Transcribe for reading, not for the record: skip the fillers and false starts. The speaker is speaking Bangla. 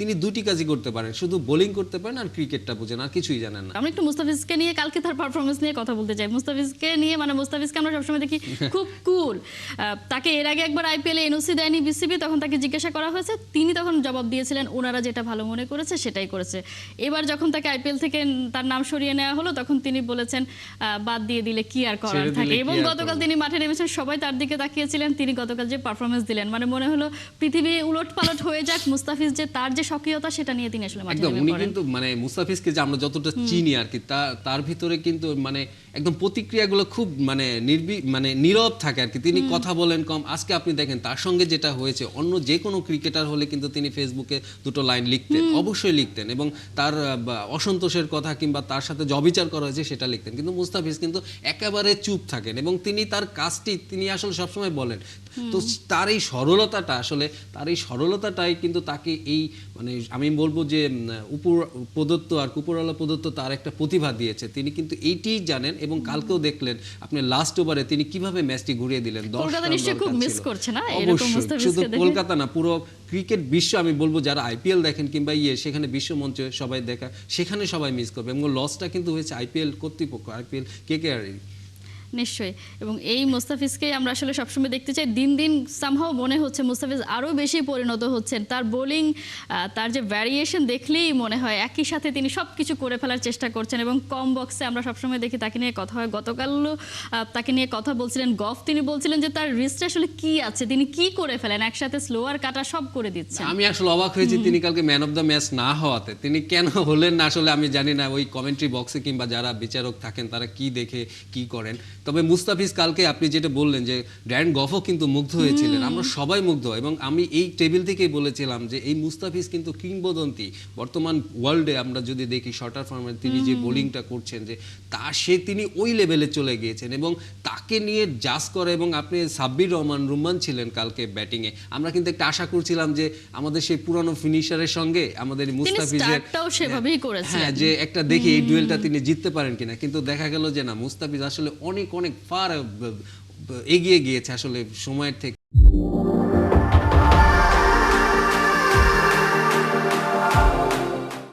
তিনি দুটি কাজই করতে পারেন, শুধু বোলিং করতে পারেন আর ক্রিকেটটা বুঝেন, আর কিছুই জানেন না। আমরা একটু মুস্তাফিজকে নিয়ে কালকে তার পারফরমেন্স নিয়ে কথা বলতে চাই। মুস্তাফিজকে নিয়ে মুস্তাফিজকে আমরা সবসময় দেখি খুব কুল। তাকে এর আগে একবার আইপিএলে এনওসি দেয়নি বিসিবি, তখন তাকে জিজ্ঞাসা করা হয়েছে, তিনি তখন জবাব দিয়েছিলেন ওনারা যেটা ভালো মনে করেছে সেটাই করেছে। এবার যখন তাকে আইপিএল থেকে তার নাম সরিয়ে নেওয়া হলো তখন তিনি বলেছেন বাদ দিয়ে দিলে কি আর করার থাকে। এবং গতকাল তিনি মাঠে নেমেছেন, সবাই তার দিকে তাকিয়েছিলেন, তিনি গতকাল যে পারফরমেন্স দিলেন মনে হলো পৃথিবী উলট পালট হয়ে যাক, মুস্তাফিজ যে তার যে সক্রিয়তা সেটা নিয়ে তিনি আসলে মাঠে নেমে উনি পড়েন। কিন্তু মুস্তাফিজকে যে আমরা যতটা চিনি আর কি, তার ভিতরে কিন্তু একদম প্রতিক্রিয়াগুলো খুব নীরব থাকে আর কি। তিনি কথা বলেন কম। আজকে আপনি দেখেন তার সঙ্গে যেটা হয়েছে, অন্য যে কোনো ক্রিকেটার হলে কিন্তু তিনি ফেসবুকে দুটো লাইন লিখতেন, অবশ্যই লিখতেন, এবং তার অসন্তোষের কথা কিংবা তার সাথে যে অবিচার করা হয়েছে সেটা লিখতেন। কিন্তু মুস্তাফিজ কিন্তু একেবারে চুপ থাকেন এবং তিনি তার কাজটি তিনি আসলে সবসময় বলেন। তো তার এই সরলতাটাই কিন্তু তাকে এই আমি বলবো যে উপর প্রদত্ত আর কুপরওয়ালা প্রদত্ত তার একটা প্রতিভা দিয়েছে। তিনি কিন্তু এইটিই জানেন, এবং কালকেও দেখলেন আপনি লাস্ট ওভারে তিনি কিভাবে ম্যাচটি ঘুরিয়ে দিলেন। কলকাতা নিশ্চয়ই খুব মিস করছে না এরকম মুস্তাফিজকে দেখে? শুধু কলকাতা না, পুরো ক্রিকেট বিশ্ব, আমি বলবো যারা আইপিএল দেখেন কিংবা সেখানে বিশ্ব মঞ্চে সবাই দেখা, সেখানে সবাই মিস করবে। এবং লসটা কিন্তু হয়েছে আইপিএল কর্তৃপক্ষ, আইপিএল কেকেআর। নিশ্চয়ই। এবং এই মুস্তাফিজকে আমরা আসলে সবসময় দেখতে চাই। দিন দিন সামহাও মনে হচ্ছে মুস্তাফিজ আরও বেশি পরিণত হচ্ছেন। তার বোলিং, তার যে ভ্যারিয়েশন দেখলেই মনে হয় একই সাথে তিনি সব কিছু করে ফেলার চেষ্টা করছেন। এবং কম বক্সে আমরা সবসময় দেখি তাকে নিয়ে কথা হয়। গতকালও তাকে নিয়ে কথা বলছিলেন গফ, তিনি বলছিলেন যে তার রিস্টে আসলে কি আছে, তিনি কি করে ফেলেন, একসাথে স্লোয়ার কাটা সব করে দিচ্ছেন। আমি আসলে অবাক হয়েছি তিনি কালকে ম্যান অফ দ্য ম্যাচ না হওয়াতে। তিনি কেন হলেন না আসলে আমি জানি না। ওই কমেন্ট্রি বক্সে কিংবা যারা বিচারক থাকেন তারা কি দেখে কি করেন। তবে মুস্তাফিজ কালকে আপনি যেটা বললেন যে ড্যারেন গফও কিন্তু মুগ্ধ হয়েছিলেন, আমরা সবাই মুগ্ধ। এবং আমি এই টেবিল থেকেই বলেছিলাম যে এই মুস্তাফিজ কিন্তু কিংবদন্তি বর্তমান ওয়ার্ল্ডে। আমরা যদি দেখি শর্টার ফর্মে তিনি যে বোলিংটা করছেন, যে তিনি ওই লেভেলে চলে গিয়েছেন, এবং তাকে নিয়ে জাজ করে। এবং আপনি সাব্বির রহমান রুম্মান ছিলেন কালকে ব্যাটিংয়ে, আমরা কিন্তু একটা আশা করছিলাম যে আমাদের সেই পুরানো ফিনিশারের সঙ্গে আমাদের মুস্তাফিজের হ্যাঁ যে একটা দেখি এই ডুয়েলটা তিনি জিততে পারেন কিনা। কিন্তু দেখা গেল যে না, মুস্তাফিজ আসলে অনেক অনেক ফার এগিয়ে গিয়েছে আসলে সময়ের থেকে।